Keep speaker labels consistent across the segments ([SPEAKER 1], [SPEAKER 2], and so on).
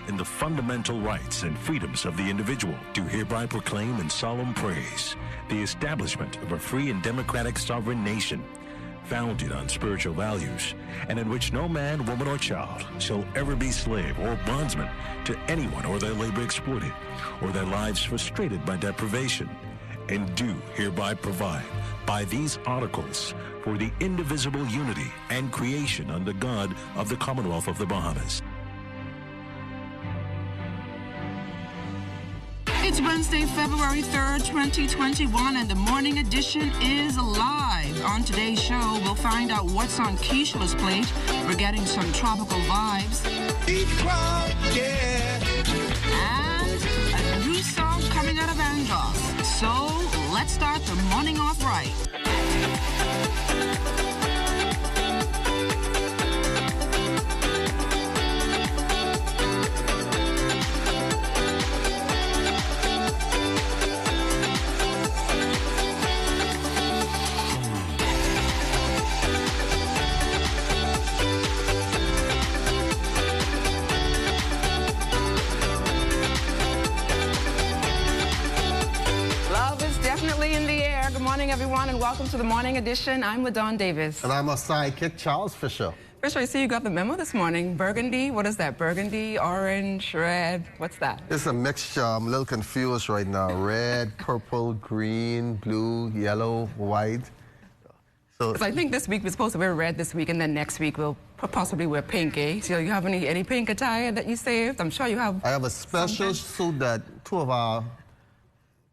[SPEAKER 1] in the fundamental rights and freedoms of the individual, do hereby proclaim in solemn praise the establishment of a free and democratic sovereign nation, founded on spiritual values, and in which no man, woman, or child shall ever be slave or bondsman to anyone, or their labor exploited, or their lives frustrated by deprivation, and do hereby provide by these articles for the indivisible unity and creation under God of the Commonwealth of the Bahamas.
[SPEAKER 2] It's Wednesday, February 3rd, 2021, and the morning edition is live. On today's show, we'll find out what's on Keisha's plate. We're getting some tropical vibes. And a new song coming out of Angos. So let's start the morning off right. Everyone, and welcome to the morning edition. I'm Ladon Davis.
[SPEAKER 3] And I'm a sidekick, Charles Fisher.
[SPEAKER 2] Fisher, I see you got the memo this morning. Burgundy, what is that? Burgundy, orange, red, what's that?
[SPEAKER 3] It's a mixture. I'm a little confused right now. Red, purple, green, blue, yellow, white.
[SPEAKER 2] So I think this week we're supposed to wear red this week, and then next week we'll possibly wear pink, eh? So you have any pink attire that you saved? I'm sure you have.
[SPEAKER 3] I have a special suit that two of our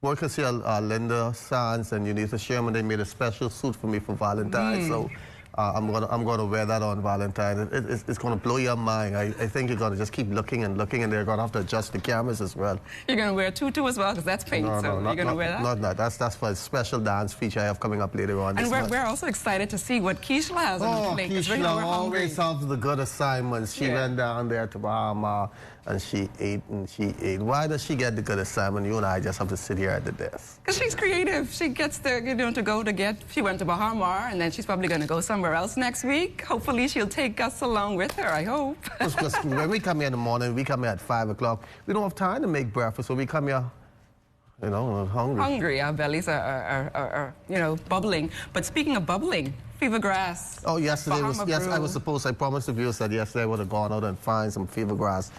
[SPEAKER 3] workers here, Linda Sands and Unita Sherman, they made a special suit for me for Valentine's. So I'm gonna wear that on Valentine's. It's gonna blow your mind. I think you're gonna just keep looking, and they're gonna have to adjust the cameras as well.
[SPEAKER 2] You're gonna wear a tutu as well, because that's pink.
[SPEAKER 3] No,
[SPEAKER 2] so you're gonna wear that?
[SPEAKER 3] Not that. That's for a special dance feature I have coming up later on.
[SPEAKER 2] And we're also excited to see what Keisha has on the plate.
[SPEAKER 3] Keisha always has the good assignments. She went down there to Bahama and she ate and she ate. Why does she get the good assignment? You and I just have to sit here at the desk.
[SPEAKER 2] Because she's creative. She gets she went to Bahama, and then she's probably going to go somewhere else next week. Hopefully she'll take us along with her, I hope.
[SPEAKER 3] Because when we come here in the morning, we come here at 5 o'clock. We don't have time to make breakfast, so we come here, you know, hungry.
[SPEAKER 2] Hungry. Our bellies are bubbling. But speaking of bubbling, fever grass.
[SPEAKER 3] Oh, yesterday I promised the viewers that yesterday I would have gone out and find some fever grass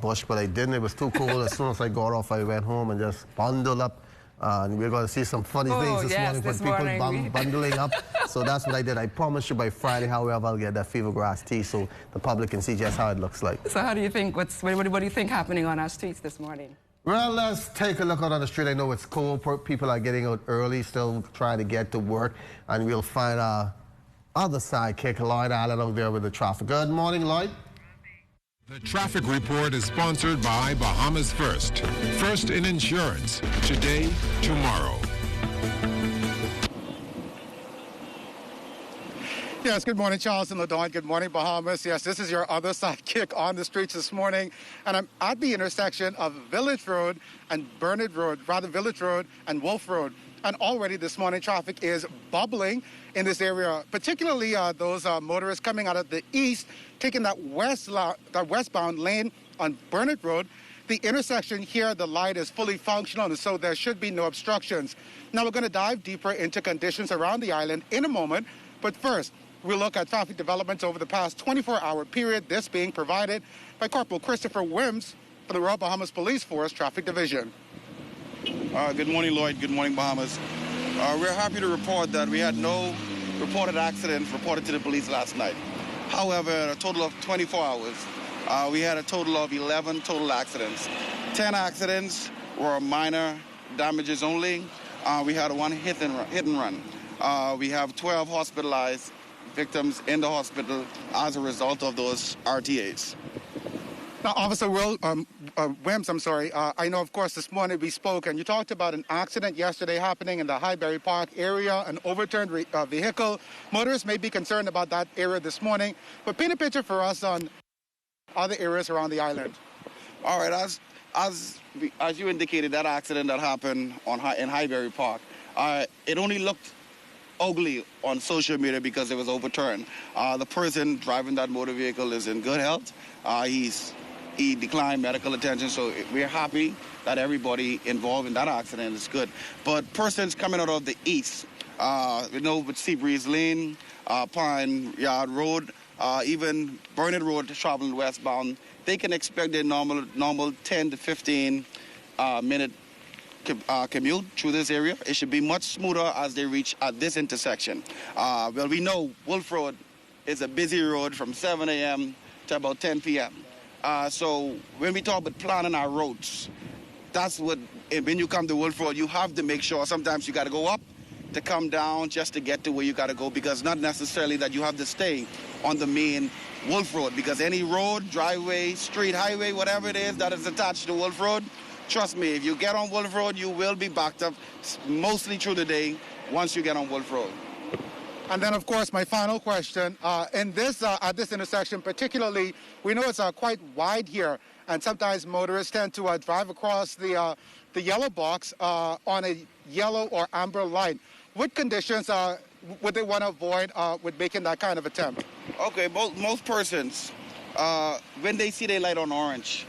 [SPEAKER 3] bush, but I didn't. It was too cold. As soon as I got off, I went home and just bundled up. And we're going to see some funny things this morning for people bundling up. So that's what I did. I promise you by Friday, however, I'll get that fever grass tea so the public can see just how it looks like.
[SPEAKER 2] So how do you think, what do you think happening on our streets this morning?
[SPEAKER 3] Well, let's take a look out on the street. I know it's cold. People are getting out early, still trying to get to work. And we'll find our other sidekick, Lloyd Allen, out there with the traffic. Good morning, Lloyd.
[SPEAKER 4] The traffic report is sponsored by Bahamas First. First in insurance. Today, tomorrow.
[SPEAKER 5] Yes, good morning, Charles and Ladon. Good morning, Bahamas. Yes, this is your other sidekick on the streets this morning. And I'm at the intersection of Village Road and Village Road and Wolf Road. And already this morning, traffic is bubbling in this area, particularly those motorists coming out of the east, taking that westbound lane on Burnett Road. The intersection here, the light is fully functional, and so there should be no obstructions. Now, we're going to dive deeper into conditions around the island in a moment. But first, we'll look at traffic developments over the past 24-hour period, this being provided by Corporal Christopher Wims for the Royal Bahamas Police Force Traffic Division.
[SPEAKER 6] Good morning, Lloyd. Good morning, Bahamas. We're happy to report that we had no reported accidents reported to the police last night. However, in a total of 24 hours, we had a total of 11 total accidents. 10 accidents were minor damages only. We had one hit and run. We have 12 hospitalized victims in the hospital as a result of those RTAs.
[SPEAKER 5] Now, Officer Wims, I know, of course, this morning we spoke, and you talked about an accident yesterday happening in the Highbury Park area, an overturned vehicle. Motorists may be concerned about that area this morning, but paint a picture for us on other areas around the island.
[SPEAKER 6] All right, as you indicated, that accident that happened in Highbury Park, it only looked ugly on social media because it was overturned. The person driving that motor vehicle is in good health. He's he declined medical attention. So we're happy that everybody involved in that accident is good. But persons coming out of the east, with Seabreeze Lane, Pine Yard Road, even Burnett Road traveling westbound, they can expect their normal 10 to 15 minute commute through this area. It should be much smoother as they reach at this intersection. Well, we know Wolf Road is a busy road from 7 a.m. to about 10 p.m. So when we talk about planning our roads, that's what, when you come to Wolf Road, you have to make sure sometimes you got to go up to come down just to get to where you got to go, because not necessarily that you have to stay on the main Wolf Road, because any road, driveway, street, highway, whatever it is that is attached to Wolf Road, trust me, if you get on Wolf Road, you will be backed up mostly through the day once you get on Wolf Road.
[SPEAKER 5] And then, of course, my final question, at this intersection particularly, we know it's quite wide here, and sometimes motorists tend to drive across the yellow box on a yellow or amber light. What conditions would they want to avoid with making that kind of attempt?
[SPEAKER 6] Okay, most persons, when they see their light on orange,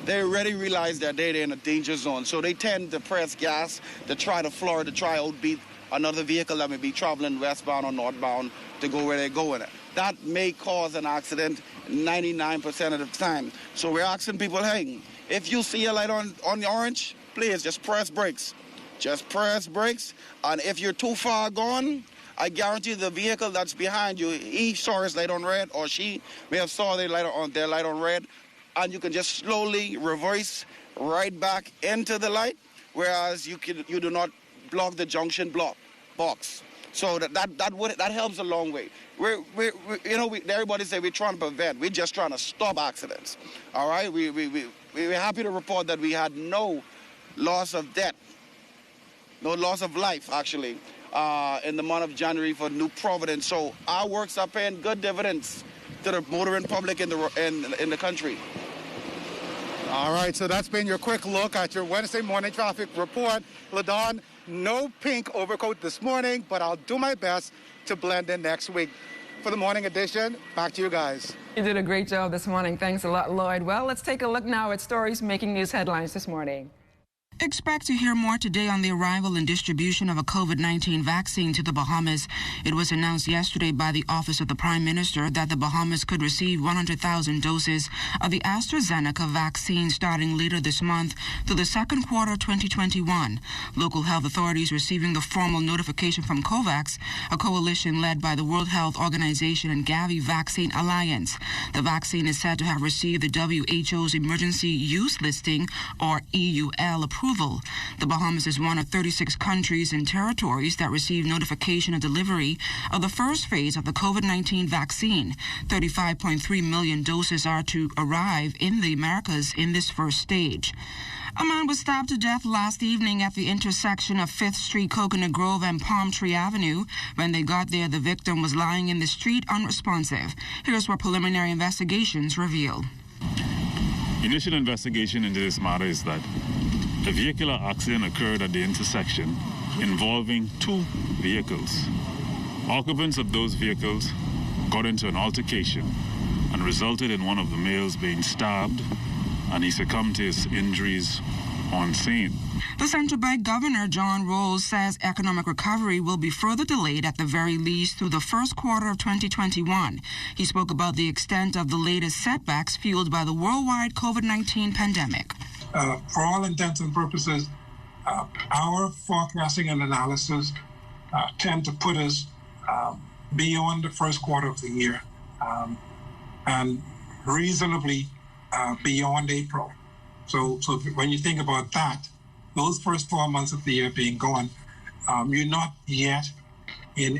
[SPEAKER 6] they already realize that they're in a danger zone, so they tend to press gas to try to floor, to try outbeat another vehicle that may be traveling westbound or northbound to go where they're going. That may cause an accident 99% of the time. So we're asking people, hey, if you see a light on the orange, please just press brakes. Just press brakes. And if you're too far gone, I guarantee the vehicle that's behind you, he saw his light on red, or she may have saw their light on red, and you can just slowly reverse right back into the light, whereas you do not block the junction box. So that helps a long way. Everybody say we're trying to prevent. We're just trying to stop accidents. All right. We're happy to report that we had no loss of death, no loss of life actually, in the month of January for New Providence. So our works are paying good dividends to the motoring public in the country.
[SPEAKER 5] All right, so that's been your quick look at your Wednesday morning traffic report. Ladon, no pink overcoat this morning, but I'll do my best to blend in next week. For the morning edition, back to you guys.
[SPEAKER 2] You did a great job this morning. Thanks a lot, Lloyd. Well, let's take a look now at stories making news headlines this morning. Expect to hear more today on the arrival and distribution of a COVID-19 vaccine to the Bahamas. It was announced yesterday by the Office of the Prime Minister that the Bahamas could receive 100,000 doses of the AstraZeneca vaccine starting later this month through the second quarter of 2021. Local health authorities receiving the formal notification from COVAX, a coalition led by the World Health Organization and Gavi Vaccine Alliance. The vaccine is said to have received the WHO's Emergency Use Listing, or EUL, approval. The Bahamas is one of 36 countries and territories that received notification of delivery of the first phase of the COVID-19 vaccine. 35.3 million doses are to arrive in the Americas in this first stage. A man was stabbed to death last evening at the intersection of 5th Street, Coconut Grove, and Palm Tree Avenue. When they got there, the victim was lying in the street unresponsive. Here's what preliminary investigations reveal.
[SPEAKER 7] Initial investigation into this matter is that a vehicular accident occurred at the intersection involving two vehicles. Occupants of those vehicles got into an altercation and resulted in one of the males being stabbed, and he succumbed to his injuries on scene.
[SPEAKER 2] The central bank governor, John Rawls, says economic recovery will be further delayed at the very least through the first quarter of 2021. He spoke about the extent of the latest setbacks fueled by the worldwide COVID-19 pandemic.
[SPEAKER 8] For all intents and purposes, our forecasting and analysis tend to put us beyond the first quarter of the year and reasonably beyond April. So when you think about that, those first 4 months of the year being gone, you're not yet in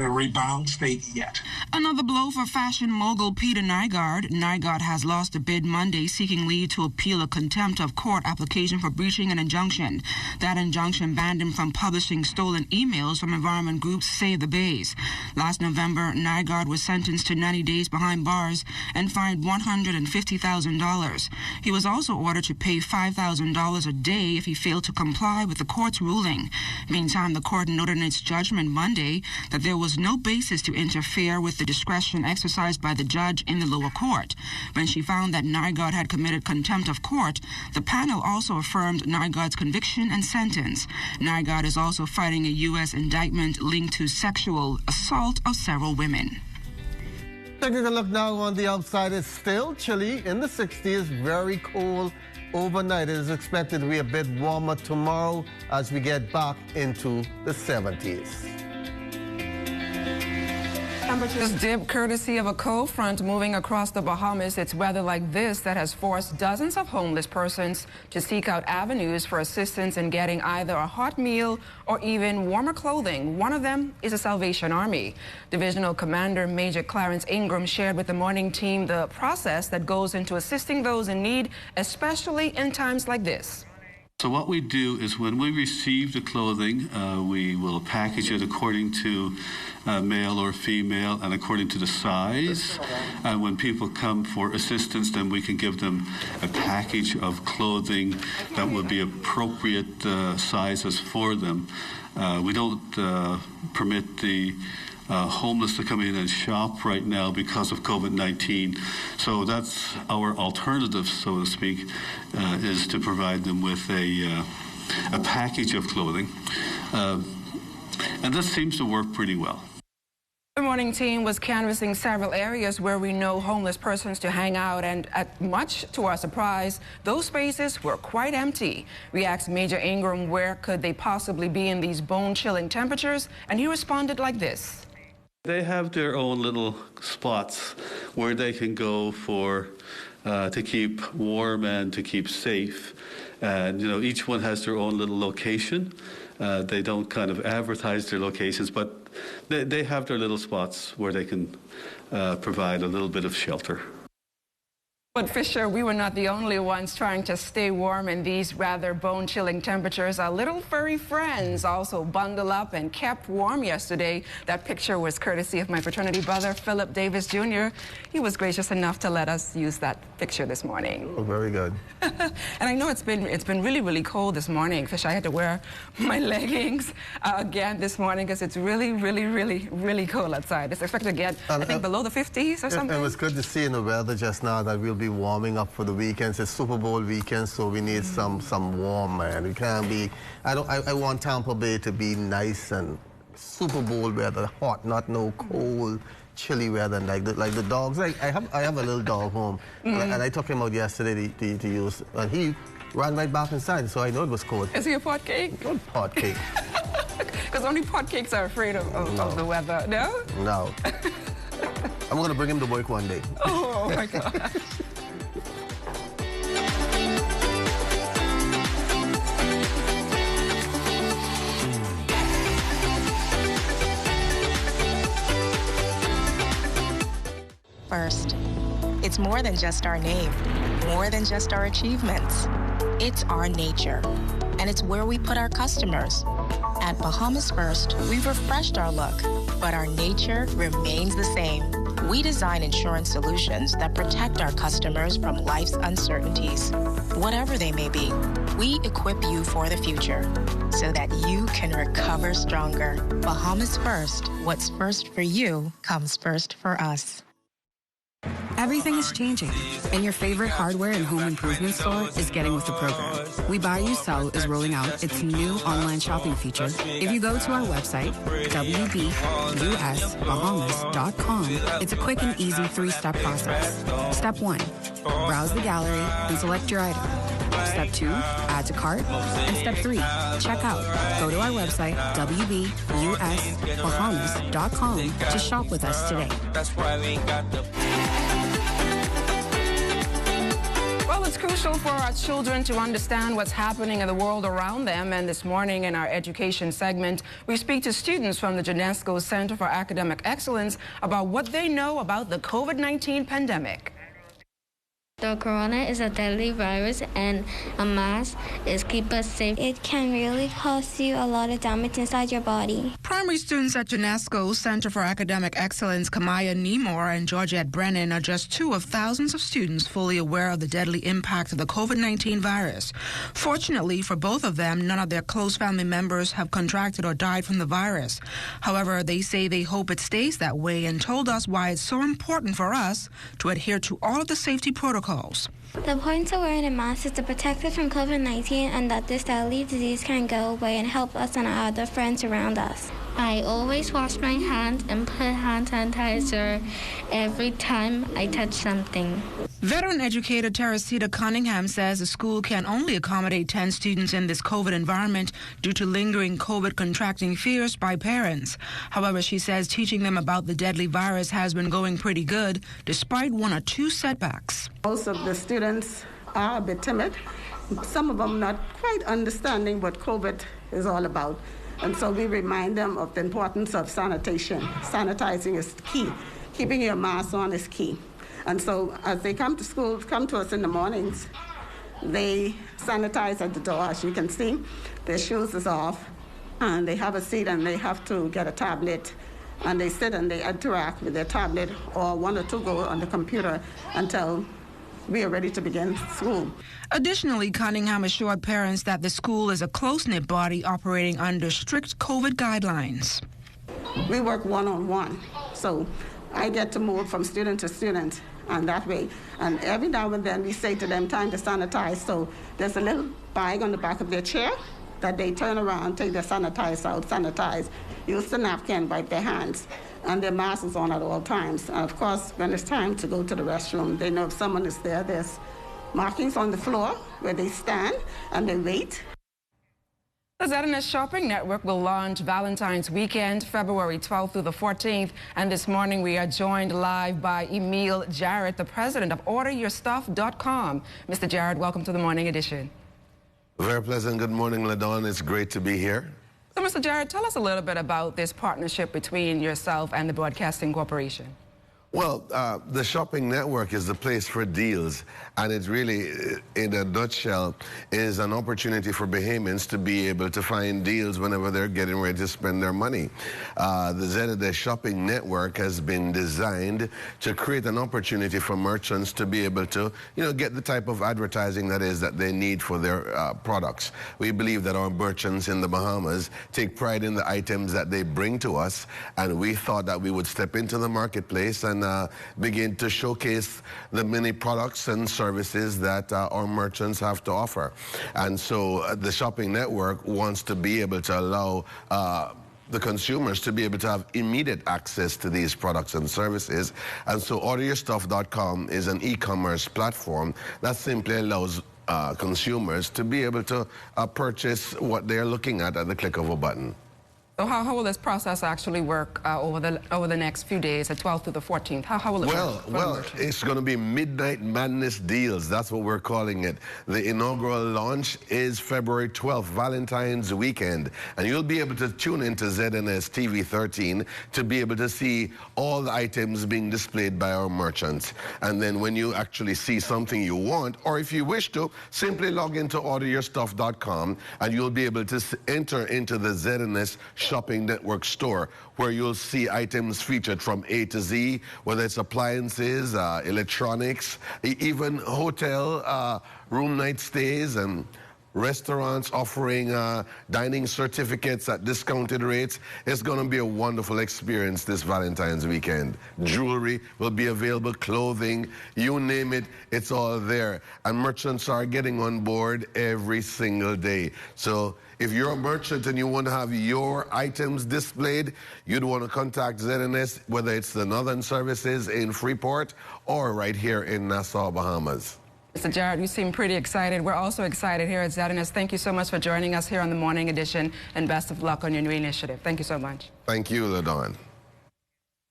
[SPEAKER 8] a rebound state yet.
[SPEAKER 2] Another blow for fashion mogul Peter Nygaard. Nygaard has lost a bid Monday seeking leave to appeal a contempt of court application for breaching an injunction. That injunction banned him from publishing stolen emails from environment groups Save the Bays. Last November, Nygaard was sentenced to 90 days behind bars and fined $150,000. He was also ordered to pay $5,000 a day if he failed to comply with the court's ruling. Meantime, the court noted in its judgment Monday that there there was no basis to interfere with the discretion exercised by the judge in the lower court. When she found that Nygaard had committed contempt of court, the panel also affirmed Nygaard's conviction and sentence. Nygaard is also fighting a U.S. indictment linked to sexual assault of several women.
[SPEAKER 3] Taking a look now on the outside, it's still chilly in the 60s, very cold overnight. It is expected to be a bit warmer tomorrow as we get back into the 70s.
[SPEAKER 2] Temperatures dip courtesy of a cold front moving across the Bahamas. It's weather like this that has forced dozens of homeless persons to seek out avenues for assistance in getting either a hot meal or even warmer clothing. One of them is the Salvation Army. Divisional Commander Major Clarence Ingram shared with the morning team the process that goes into assisting those in need, especially in times like this.
[SPEAKER 9] So what we do is when we receive the clothing, we will package it according to male or female and according to the size. And when people come for assistance, then we can give them a package of clothing that would be appropriate sizes for them. We don't permit the homeless to come in and shop right now because of COVID-19. So that's our alternative, so to speak, is to provide them with a package of clothing. And this seems to work pretty well.
[SPEAKER 2] The morning team was canvassing several areas where we know homeless persons to hang out, and much to our surprise, those spaces were quite empty. We asked Major Ingram where could they possibly be in these bone-chilling temperatures, and he responded like this.
[SPEAKER 9] They have their own little spots where they can go for to keep warm and to keep safe. And, you know, each one has their own little location. They don't kind of advertise their locations, but they have their little spots where they can provide a little bit of shelter.
[SPEAKER 2] But Fisher, we were not the only ones trying to stay warm in these rather bone-chilling temperatures. Our little furry friends also bundled up and kept warm yesterday. That picture was courtesy of my fraternity brother, Philip Davis Jr. He was gracious enough to let us use that picture this morning.
[SPEAKER 3] Oh, very good.
[SPEAKER 2] And I know it's been really, really cold this morning. Fisher, I had to wear my leggings again this morning because it's really, really, really, really cold outside. It's expected to get, I think, below the 50s or something.
[SPEAKER 3] It was good to see in the weather just now that we'll be warming up for the weekends. It's Super Bowl weekend, so we need some warm, man. We can't be. I want Tampa Bay to be nice and Super Bowl weather, hot, not no cold, chilly weather like the dogs. I have a little dog home, and I took him out yesterday to use, and he ran right back inside, so I know it was cold.
[SPEAKER 2] Is he a pot cake?
[SPEAKER 3] Not pot cake.
[SPEAKER 2] Because only pot cakes are afraid of the weather. No?
[SPEAKER 3] No. I'm going to bring him to work one day.
[SPEAKER 2] Oh my God.
[SPEAKER 10] First, it's more than just our name, more than just our achievements. It's our nature, and it's where we put our customers. At Bahamas First, we've refreshed our look, but our nature remains the same. We design insurance solutions that protect our customers from life's uncertainties, whatever they may be. We equip you for the future so that you can recover stronger. Bahamas First, what's first for you comes first for us.
[SPEAKER 11] Everything is changing, and your favorite hardware and home improvement store is getting with the program. We Buy You Sell is rolling out its new online shopping feature. If you go to our website, wbusbahamas.com, it's a quick and easy 3-step process. Step 1, browse the gallery and select your item. Step 2, add to cart. And Step 3, check out. Go to our website, wbusbahamas.com, to shop with us today.
[SPEAKER 2] Well, it's crucial for our children to understand what's happening in the world around them. And this morning in our education segment, we speak to students from the UNESCO Center for Academic Excellence about what they know about the COVID-19 pandemic.
[SPEAKER 12] The corona is a deadly virus, and a mask is keep us safe. It can really cause you a lot of damage inside your body.
[SPEAKER 2] Primary students at UNESCO's Center for Academic Excellence, Katsuya and Georgette Brennan, are just two of thousands of students fully aware of the deadly impact of the COVID-19 virus. Fortunately for both of them, none of their close family members have contracted or died from the virus. However, they say they hope it stays that way and told us why it's so important for us to adhere to all of the safety protocols.
[SPEAKER 12] The point of wearing a mask is to protect us from COVID-19 and that this deadly disease can go away and help us and our other friends around us. I always wash my hands and put hand sanitizer every time I touch something.
[SPEAKER 2] Veteran educator Teresita Cunningham says the school can only accommodate 10 students in this COVID environment due to lingering COVID contracting fears by parents. However, she says teaching them about the deadly virus has been going pretty good, despite one or two setbacks.
[SPEAKER 13] Most of the students are a bit timid. Some of them not quite understanding what COVID is all about. And so we remind them of the importance of sanitation. Sanitizing is key. Keeping your mask on is key. And so as they come to school, come to us in the mornings, they sanitize at the door. As you can see, their shoes is off, and they have a seat, and they have to get a tablet, and they sit and they interact with their tablet, or one or two go on the computer until we are ready to begin school.
[SPEAKER 2] Additionally, Cunningham assured parents that the school is a close-knit body operating under strict COVID guidelines.
[SPEAKER 13] We work one-on-one, so I get to move from student to student, and that way. And every now and then we say to them, time to sanitize. So there's a little bag on the back of their chair that they turn around, take their sanitizer out, sanitize, use the napkin, wipe their hands, and their mask is on at all times. And of course, when it's time to go to the restroom, they know if someone is there. There's markings on the floor where they stand and they wait.
[SPEAKER 2] The Zenith Shopping Network will launch Valentine's Weekend, February 12th through the 14th. And this morning we are joined live by Emil Jarrett, the president of OrderYourStuff.com. Mr. Jarrett, welcome to the morning edition.
[SPEAKER 14] Very pleasant. Good morning, Ladon. It's great to be here.
[SPEAKER 2] So, Mr. Jarrett, tell us a little bit about this partnership between yourself and the Broadcasting Corporation.
[SPEAKER 14] Well, the shopping network is the place for deals, and it really, in a nutshell, is an opportunity for Bahamians to be able to find deals whenever they're getting ready to spend their money. The Zenith shopping network has been designed to create an opportunity for merchants to be able to, get the type of advertising that they need for their products. We believe that our merchants in the Bahamas take pride in the items that they bring to us, and we thought that we would step into the marketplace and begin to showcase the many products and services that our merchants have to offer. And so the shopping network wants to be able to allow the consumers to be able to have immediate access to these products and services. And so OrderYourStuff.com is an e-commerce platform that simply allows consumers to be able to purchase what they're looking at the click of a button.
[SPEAKER 2] So how will this process actually work over the next few days, the 12th to the 14th? How will it work?
[SPEAKER 14] Well, it's going to be Midnight Madness Deals. That's what we're calling it. The inaugural launch is February 12th, Valentine's weekend. And you'll be able to tune into ZNS TV 13 to be able to see all the items being displayed by our merchants. And then when you actually see something you want, or if you wish to, simply log into OrderYourStuff.com and you'll be able to enter into the ZNS Shopping Network store, where you'll see items featured from A to Z, whether it's appliances, electronics, even hotel room night stays, and restaurants offering dining certificates at discounted rates. It's going to be a wonderful experience this Valentine's weekend. Jewelry will be available, clothing, you name it, it's all there. And merchants are getting on board every single day. So if you're a merchant and you want to have your items displayed, you'd want to contact ZNS, whether it's the Northern Services in Freeport or right here in Nassau, Bahamas.
[SPEAKER 2] Mr. Jarrett, you seem pretty excited. We're also excited here at ZNS. Thank you so much for joining us here on the morning edition, and best of luck on your new initiative. Thank you so much.
[SPEAKER 14] Thank you, Ladon.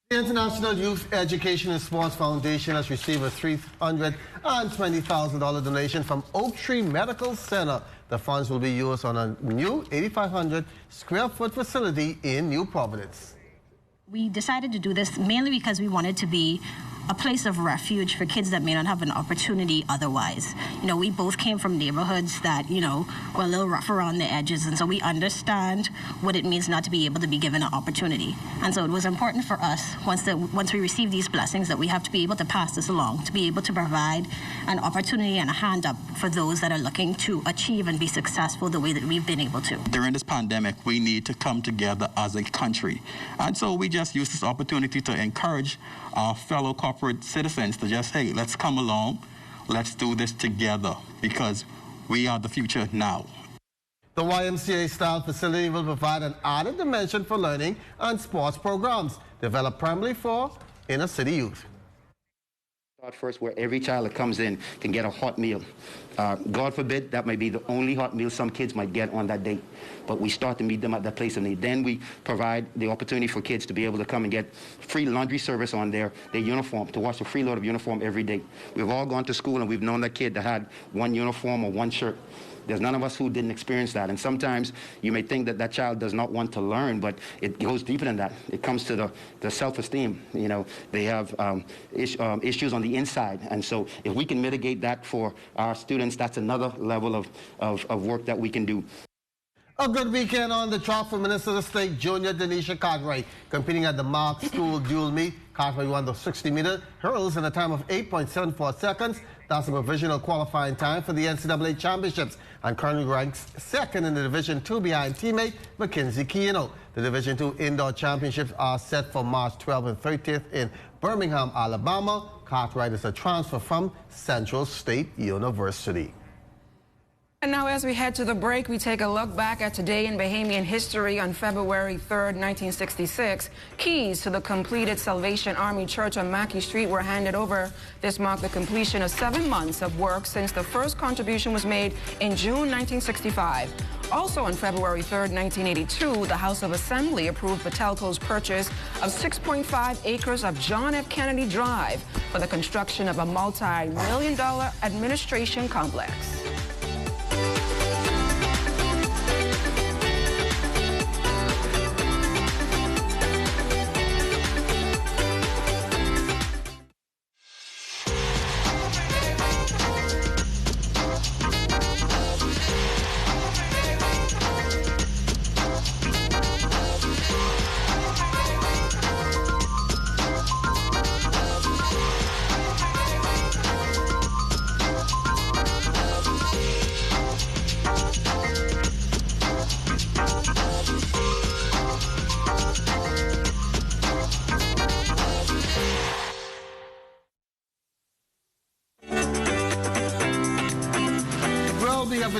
[SPEAKER 3] The International Youth Education and Sports Foundation has received a $320,000 donation from Oak Tree Medical Center. The funds will be used on a new 8,500 square foot facility in New Providence.
[SPEAKER 15] We decided to do this mainly because we wanted to be a place of refuge for kids that may not have an opportunity otherwise. You know, we both came from neighborhoods that, you know, were a little rough around the edges, and so we understand what it means not to be able to be given an opportunity. And so it was important for us, once we receive these blessings, that we have to be able to pass this along, to be able to provide an opportunity and a hand up for those that are looking to achieve and be successful the way that we've been able to.
[SPEAKER 16] During this pandemic, we need to come together as a country. And so we just use this opportunity to encourage our fellow corporate citizens to just, hey, let's come along, let's do this together, because we are the future now.
[SPEAKER 3] The YMCA-style facility will provide an added dimension for learning and sports programs developed primarily for inner-city youth.
[SPEAKER 17] Start first where every child that comes in can get a hot meal. God forbid, that might be the only hot meal some kids might get on that day. But we start to meet them at that place of need. Then we provide the opportunity for kids to be able to come and get free laundry service on their uniform, to wash a free load of uniform every day. We've all gone to school and we've known that kid that had one uniform or one shirt. There's none of us who didn't experience that. And sometimes you may think that that child does not want to learn, but it goes deeper than that. It comes to the self-esteem. You know, they have issues on the inside. And so if we can mitigate that for our students, that's another level of work that we can do.
[SPEAKER 3] A good weekend on the track for Minnesota State junior Denisha Cartwright, competing at the Mark School dual meet. Cartwright won the 60-meter hurdles in a time of 8.74 seconds. That's a provisional qualifying time for the NCAA championships, and currently ranks second in the Division II behind teammate Mackenzie Keno. The Division II indoor championships are set for March 12th and 13th in Birmingham, Alabama. Cartwright is a transfer from Central State University.
[SPEAKER 2] And now as we head to the break, we take a look back at today in Bahamian history. On February 3rd, 1966, keys to the completed Salvation Army Church on Mackey Street were handed over. This marked the completion of 7 months of work since the first contribution was made in June 1965. Also on February 3rd, 1982, the House of Assembly approved Patelco's purchase of 6.5 acres of John F. Kennedy Drive for the construction of a multi-million-dollar administration complex.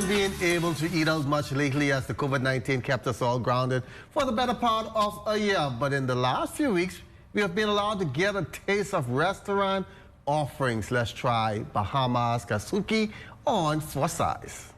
[SPEAKER 3] Being able to eat out much lately as the COVID-19 kept us all grounded for the better part of a year. But in the last few weeks, we have been allowed to get a taste of restaurant offerings. Let's try Bahamas Katsuya on for size.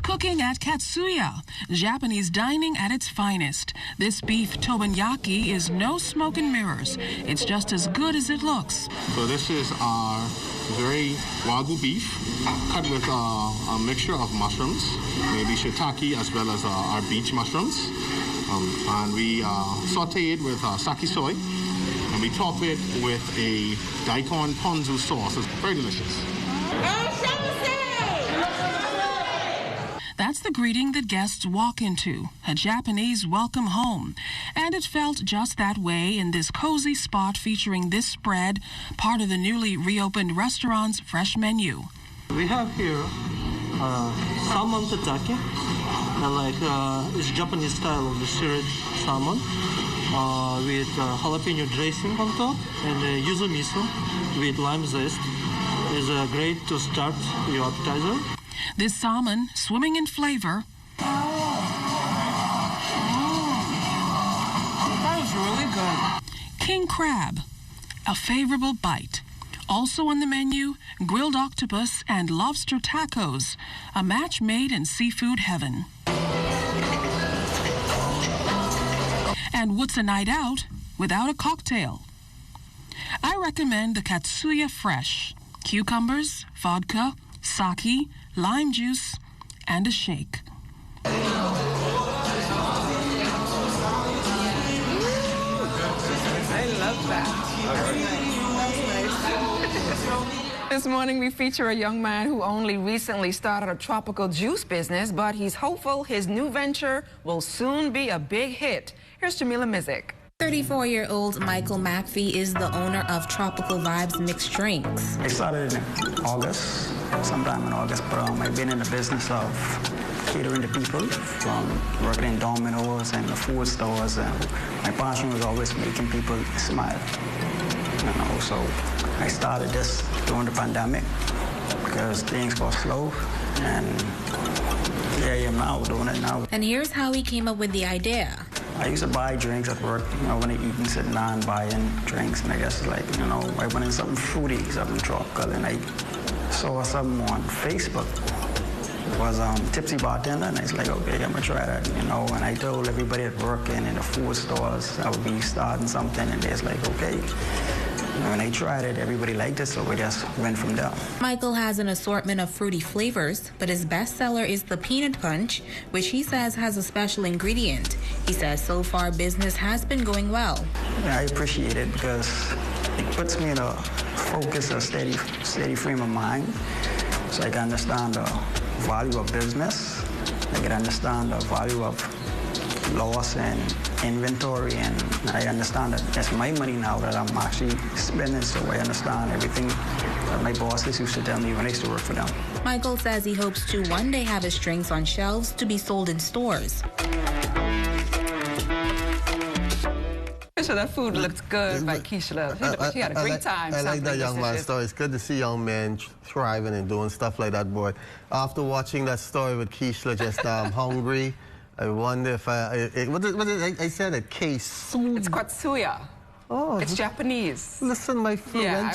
[SPEAKER 18] Cooking at Katsuya, Japanese dining at its finest. This beef teppanyaki is no smoke and mirrors. It's just as good as it looks.
[SPEAKER 19] So this is our very wagyu beef cut with a mixture of mushrooms, maybe shiitake as well as our beach mushrooms. And we saute it with sake soy, and we top it with a daikon ponzu sauce. It's very delicious.
[SPEAKER 18] That's the greeting that guests walk into, a Japanese welcome home. And it felt just that way in this cozy spot featuring this spread, part of the newly reopened restaurant's fresh menu.
[SPEAKER 20] We have here salmon tataki, it's Japanese style of the seared salmon, with jalapeno dressing on top, and yuzu miso with lime zest. Is great to start your appetizer.
[SPEAKER 18] This salmon, swimming in flavor.
[SPEAKER 2] That was really good.
[SPEAKER 18] King crab, a favorable bite. Also on the menu, grilled octopus and lobster tacos, a match made in seafood heaven. And what's a night out without a cocktail? I recommend the Katsuya Fresh. Cucumbers, vodka, sake, lime juice, and a shake.
[SPEAKER 2] I love that. This morning we feature a young man who only recently started a tropical juice business, but he's hopeful his new venture will soon be a big hit. Here's Jamila Mizik.
[SPEAKER 21] 34-year-old Michael McPhee is the owner of Tropical Vibes Mixed Drinks.
[SPEAKER 22] I started in August, sometime in August, but I've been in the business of catering to people, from working in Domino's and the food stores, and my passion was always making people smile. So I started this during the pandemic because things got slow, and here I am now, doing it now.
[SPEAKER 21] And here's how he came up with the idea.
[SPEAKER 22] I used to buy drinks at work, when I eat and sitting down buying drinks, and I guess I went in something fruity, something tropical, and I saw something on Facebook. It was Tipsy Bartender, and I was like, okay, I'm gonna try that, and I told everybody at work and in the food stores I would be starting something, and they was like, okay. When I tried it, everybody liked it, so we just went from there.
[SPEAKER 21] Michael has an assortment of fruity flavors, but his best seller is the peanut punch, which he says has a special ingredient. He says so far business has been going well.
[SPEAKER 22] Yeah, I appreciate it because it puts me in a focus, a steady frame of mind, so I can understand the value of business. I can understand the value of loss and inventory, and I understand that it's my money now that I'm actually spending, so I understand everything that my bosses used to tell me when I used to work for them.
[SPEAKER 21] Michael says he hopes to one day have his drinks on shelves to be sold in stores.
[SPEAKER 2] So that food looks good by Keisha. She had a great time.
[SPEAKER 3] I like that young man's story. It's good to see young men thriving and doing stuff like that, boy. After watching that story with Keisha, just hungry, I wonder if I said it? Katsuya.
[SPEAKER 2] It's Katsuya.
[SPEAKER 3] Oh,
[SPEAKER 2] it's Japanese.
[SPEAKER 3] Listen, my friend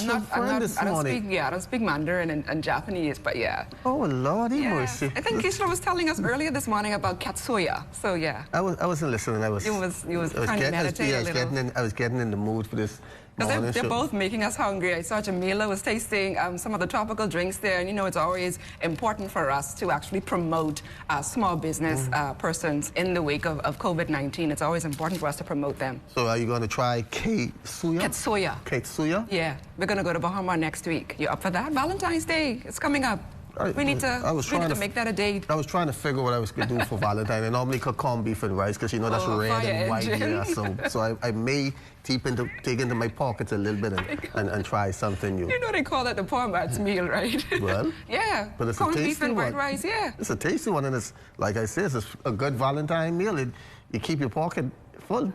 [SPEAKER 3] this morning.
[SPEAKER 2] I don't speak Mandarin and Japanese, but yeah.
[SPEAKER 3] Oh, Lordy mercy.
[SPEAKER 2] I think Keisha was telling us earlier this morning about Katsuya, so yeah.
[SPEAKER 3] I wasn't listening.
[SPEAKER 2] You was trying to meditate a little.
[SPEAKER 3] I was getting in the mood for this.
[SPEAKER 2] Because they're both making us hungry. I saw Jamila was tasting some of the tropical drinks there, and it's always important for us to actually promote small business persons in the wake of COVID-19. It's always important for us to promote them.
[SPEAKER 3] So are you going to try Katsuya? Katsuya?
[SPEAKER 2] Yeah, we're going to go to Bahama next week. You up for that? Valentine's Day, it's coming up. We need to make that a date.
[SPEAKER 3] I was trying to figure what I was going to do for Valentine. I normally cook corned beef and rice because that's red and white here. So I may take into my pockets a little bit and try something new.
[SPEAKER 2] They call that the poor man's meal, right?
[SPEAKER 3] Well,
[SPEAKER 2] yeah.
[SPEAKER 3] But it's
[SPEAKER 2] corned
[SPEAKER 3] a tasty
[SPEAKER 2] beef and white rice, yeah.
[SPEAKER 3] It's a tasty one, and it's, like I said, it's a good Valentine meal. You keep your pocket full.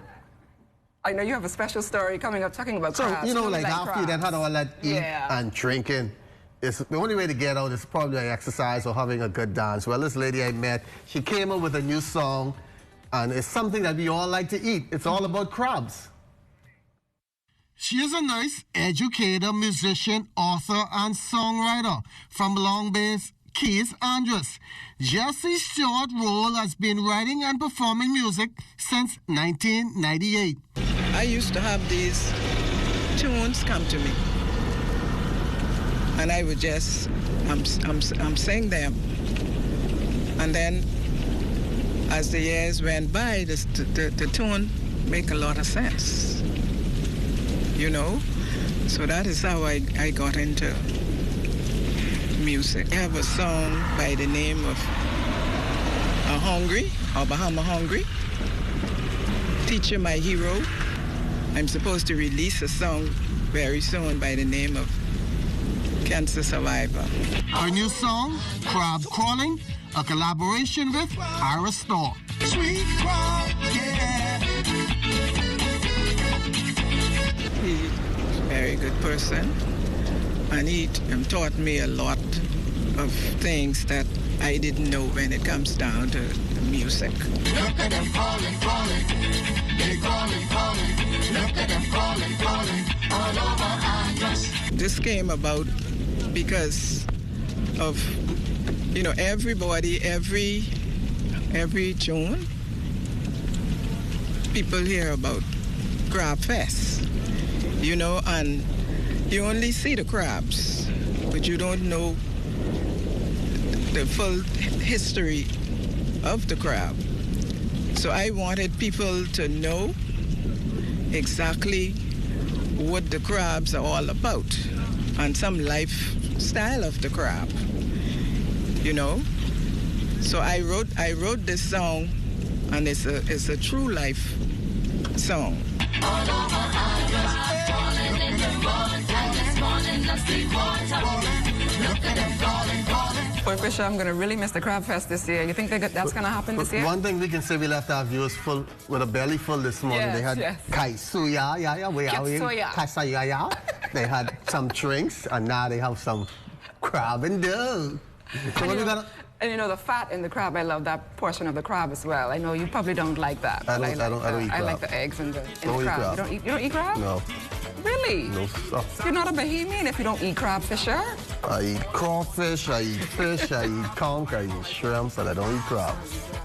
[SPEAKER 2] I know you have a special story coming up talking about crabs.
[SPEAKER 3] So, like after you then had all that eating and drinking, the only way to get out is probably exercise or having a good dance. Well, this lady I met, she came up with a new song, and it's something that we all like to eat. It's all about crabs. She is a nurse, educator, musician, author, and songwriter from Long Bay's Keys, Andrews. Jessie's short role has been writing and performing music since 1998.
[SPEAKER 23] I used to have these tunes come to me, and I would just, I'm sing them. And then as the years went by, the tune make a lot of sense, So that is how I got into music. I have a song by the name of Hungry, or Bahama Hungry, Teacher My Hero. I'm supposed to release a song very soon by the name of Cancer Survivor.
[SPEAKER 3] Her new song, Crab Crawling, a collaboration with Ira Storr. Sweet crab, yeah.
[SPEAKER 23] He's a very good person, and he taught me a lot of things that I didn't know when it comes down to music.
[SPEAKER 24] Look at them crawling, crawling. They crawling, crawling. Look at them crawling, crawling. All over Andros.
[SPEAKER 23] This came about because of, everybody, every June, people hear about Crab Fest, you know, and you only see the crabs, but you don't know the full history of the crab. So I wanted people to know exactly what the crabs are all about and some lifestyle of the crab, you know. So I wrote this song, and it's a true life song.
[SPEAKER 2] Boy, Fisher, I'm going to really miss the Crab Fest this year. You think that's going to happen this year?
[SPEAKER 3] One thing we can say, we left our viewers full, with a belly full this morning.
[SPEAKER 2] Yes,
[SPEAKER 3] they had Katsuya, Katsuya. They had some drinks, and now they have some crab and dough. So
[SPEAKER 2] and you know, the fat in the crab, I love that portion of the crab as well. I know you probably don't like that.
[SPEAKER 3] I don't eat crab.
[SPEAKER 2] I like the eggs in the crab.
[SPEAKER 3] Crab.
[SPEAKER 2] You don't eat crab?
[SPEAKER 3] No.
[SPEAKER 2] Really?
[SPEAKER 3] No, sir.
[SPEAKER 2] You're not a Bahamian if you don't eat crab, Fisher?
[SPEAKER 3] I eat crawfish, I eat fish, I eat conch, I eat shrimps, and I don't eat crab.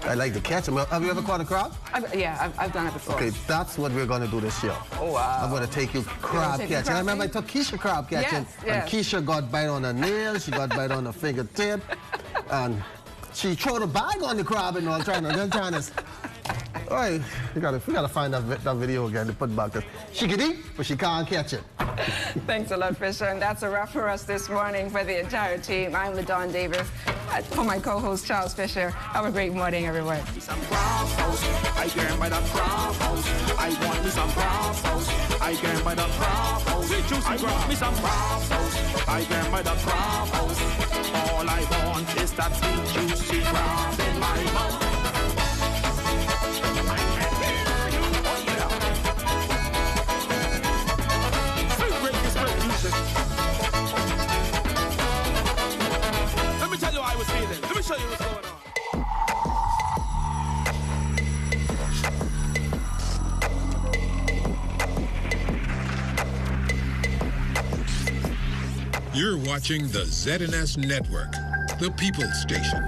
[SPEAKER 3] I like to catch them. Have you ever caught a crab?
[SPEAKER 2] I've done it before.
[SPEAKER 3] Okay, that's what we're going to do this year.
[SPEAKER 2] Oh, wow.
[SPEAKER 3] I'm going to take you crab catching. I remember I took Keisha crab catching, and Keisha got bite on her nail, she got bite on her fingertip, and she threw the bag on the crab and all, trying to... All right, we gotta find that video again to put back. She can eat, but she can't catch it.
[SPEAKER 2] Thanks a lot, Fisher. And that's a wrap for us this morning. For the entire team, I'm Ladon Davis. For my co-host, Charles Fisher. Have a great morning, everyone.
[SPEAKER 24] I can't buy the crab house. I want me some crab house. I can't buy the crab house. I want me some crab house. I can't buy the crab house. All I want is that sweet, juicy crab in my mouth. Let me tell you how I was feeling. Let me show you what's going on.
[SPEAKER 1] You're watching the ZNS Network, the People's Station.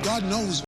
[SPEAKER 4] God knows